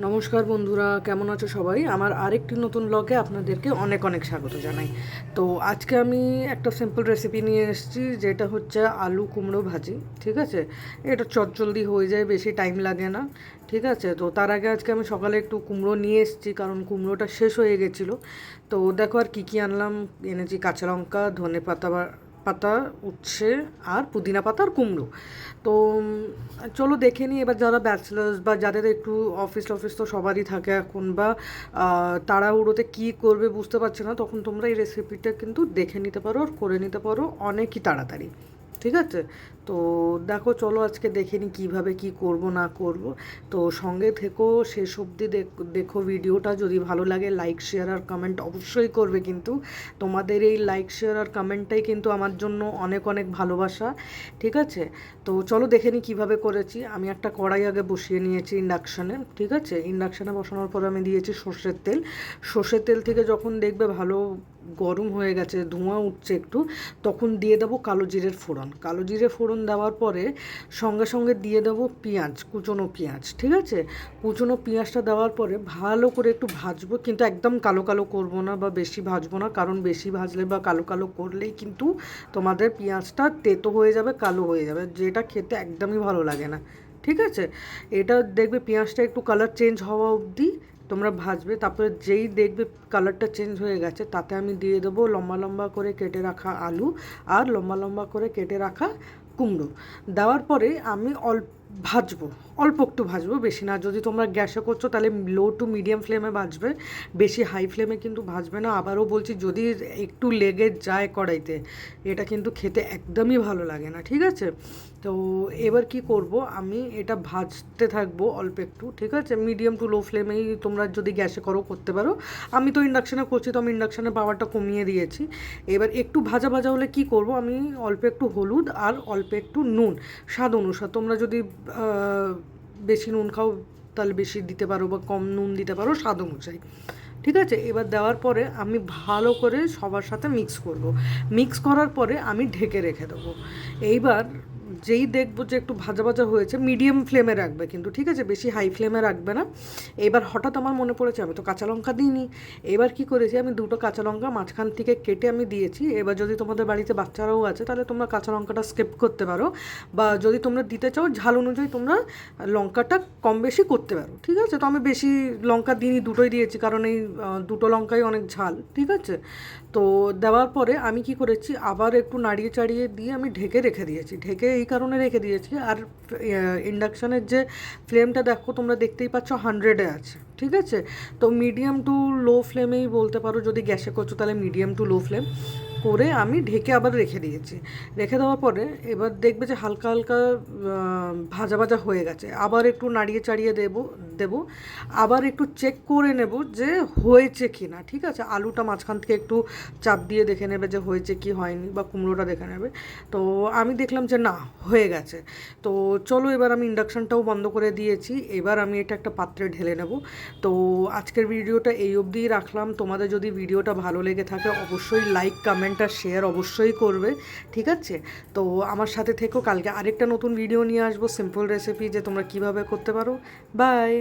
নমস্কার বন্ধুরা, কেমন আছো সবাই? আমার আরেকটি নতুন ব্লগে আপনাদেরকে অনেক অনেক স্বাগত জানাই। তো আজকে আমি একটা সিম্পল রেসিপি নিয়ে এসেছি, যেটা হচ্ছে আলু কুমড়ো ভাজি। ঠিক আছে, এটা চটজলদি হয়ে যায়, বেশি টাইম লাগে না। ঠিক আছে, তো তার আগে আজকে আমি সকালে একটু কুমড়ো নিয়ে এসেছি, কারণ কুমড়োটা শেষ হয়ে গেছিলো। তো দেখো আর কী কী আনলাম। এনেছি কাঁচা লঙ্কা, ধনে পাতা পাতা, উচ্ছে আর পুদিনা পাতা আর কুমড়ো। তো চলো দেখে নিই। এবার যারা ব্যাচেলার্স বা যাদের একটু অফিস টফিস তো সবারই থাকে এখন, বা তাড়াহুড়োতে কী করবে বুঝতে পারছে না, তখন তোমরা এই রেসিপিটা কিন্তু দেখে নিতে পারো আর করে নিতে পারো অনেকই তাড়াতাড়ি। ঠিক আছে, তো দেখো চলো আজকে দেখে নিই কীভাবে কী করব না করব। তো সঙ্গে থেকো, শেষ অবধি দেখো ভিডিওটা। যদি ভালো লাগে লাইক শেয়ার আর কমেন্ট অবশ্যই করবে, কিন্তু তোমাদের এই লাইক শেয়ার আর কমেন্টটাই কিন্তু আমার জন্য অনেক অনেক ভালোবাসা। ঠিক আছে, তো চলো দেখে নিই কীভাবে করেছি। আমি একটা কড়াই আগে বসিয়ে নিয়েছি ইন্ডাকশানে। ঠিক আছে, ইন্ডাকশানে বসানোর পর আমি দিয়েছি সর্ষের তেল। সর্ষের তেল থেকে যখন দেখবে ভালো গরম হয়ে গেছে, ধোঁয়া উঠছে একটু, তখন দিয়ে দেবো কালো জিরের ফোড়ন। কালো জিরে ফোড়ন দেওয়ার পরে সঙ্গে সঙ্গে দিয়ে দেবো পেঁয়াজ, কুচনো পেঁয়াজ। ঠিক আছে, কুচনো পেঁয়াজটা দেওয়ার পরে ভালো করে একটু ভাজবো, কিন্তু একদম কালো কালো করবো না বা বেশি ভাজবো না, কারণ বেশি ভাজলে বা কালো কালো করলেই কিন্তু তোমাদের পেঁয়াজটা তেতো হয়ে যাবে, কালো হয়ে যাবে, যেটা খেতে একদমই ভালো লাগে না। ঠিক আছে, এটা দেখবে পেঁয়াজটা একটু কালার চেঞ্জ হওয়া অবধি তোমরা ভাজবে। তারপরে যেই দেখবে কালারটা চেঞ্জ হয়ে গেছে, তাতে আমি দিয়ে দেবো লম্বা লম্বা করে কেটে রাখা আলু আর লম্বা লম্বা করে কেটে রাখা কুমড়ো। দেওয়ার পরে আমি ভাজবো, অল্প একটু ভাজবো, বেশি না। যদি তোমরা গ্যাসে করছো তাহলে লো টু মিডিয়াম ফ্লেমে ভাজবে, বেশি হাই ফ্লেমে কিন্তু ভাজবে না। আবারও বলছি, যদি একটু লেগে যায় কড়াইতে, এটা কিন্তু খেতে একদমই ভালো লাগে না। ঠিক আছে, তো এবার কি করব, আমি এটা ভাজতে থাকবো অল্প একটু। ঠিক আছে, মিডিয়াম টু লো ফ্লেমেই তোমরা যদি গ্যাসে করো করতে পারো। আমি তো ইন্ডাকশানে করছি, তো আমি ইন্ডাকশানের পাওয়ারটা কমিয়ে দিয়েছি। এবার একটু ভাজা ভাজা হলে কি করব, আমি অল্প একটু হলুদ আর অল্প একটু নুন, স্বাদ অনুসার। তোমরা যদি বেশি নুন খাও তাহলে বেশি দিতে পারো, বা কম নুন দিতে পারো স্বাদ অনুযায়ী। ঠিক আছে, এবার দেওয়ার পরে আমি ভালো করে সবার সাথে মিক্স করব। মিক্স করার পরে আমি ঢেকে রেখে দেবো। এইবার যেই দেখবো যে একটু ভাজা ভাজা হয়েছে, মিডিয়াম ফ্লেমে রাখবে কিন্তু। ঠিক আছে, বেশি হাই ফ্লেমে রাখবে না। এবার হঠাৎ আমার মনে পড়েছে আমি তো কাঁচা লঙ্কা দিইনি। এবার কি করেছি, আমি দুটো কাঁচা লঙ্কা মাঝখান থেকে কেটে আমি দিয়েছি। এবার যদি তোমাদের বাড়িতে বাচ্চারাও আছে তাহলে তোমরা কাঁচা লঙ্কাটা স্কিপ করতে পারো, বা যদি তোমরা দিতে চাও ঝাল অনুযায়ী তোমরা লঙ্কাটা কম বেশি করতে পারো। ঠিক আছে, তো আমি বেশি লঙ্কা দিইনি, দুটোই দিয়েছি, কারণ এই দুটো লঙ্কাই অনেক ঝাল। ঠিক আছে, তো দেওয়ার পরে আমি কি করেছি, আবার একটু নাড়িয়ে চাড়িয়ে দিয়ে আমি ঢেকে রেখে দিয়েছি। ঢেকে এই কারণে রেখে দিয়েছি, আর ইন্ডাকশানের যে ফ্লেমটা দেখো তোমরা দেখতেই পাচ্ছ 100-এ আছে। ঠিক আছে, তো মিডিয়াম টু লো ফ্লেমেই বলতে পারো, যদি গ্যাসে করছো তাহলে মিডিয়াম টু লো ফ্লেম করে আমি ঢেকে আবার রেখে দিয়েছি। রেখে দেওয়ার পরে এবার দেখবে যে হালকা হালকা ভাজা ভাজা হয়ে গেছে। আবার একটু নাড়িয়ে চাড়িয়ে দেবো, আবার একটু চেক করে নেব যে হয়েছে কি না। ঠিক আছে, আলুটা মাঝখান থেকে একটু চাপ দিয়ে দেখে নেবে যে হয়েছে কি হয়নি, বা কুমড়োটা দেখে নেবে। তো আমি দেখলাম যে না, হয়ে গেছে। তো চলো এবার আমি ইন্ডাকশানটাও বন্ধ করে দিয়েছি। এবার আমি এটা একটা পাত্রে ঢেলে নেব। তো আজকের ভিডিওটা এই অবধিই রাখলাম। তোমাদের যদি ভিডিওটা ভালো লেগে থাকে অবশ্যই লাইক কমেন্ট আর শেয়ার অবশ্যই করবে। ঠিক আছে, তো আমার সাথে থেকো। কালকে আরেকটা নতুন ভিডিও নিয়ে আসবো, সিম্পল রেসিপি, যে তোমরা কিভাবে করতে পারো। বাই।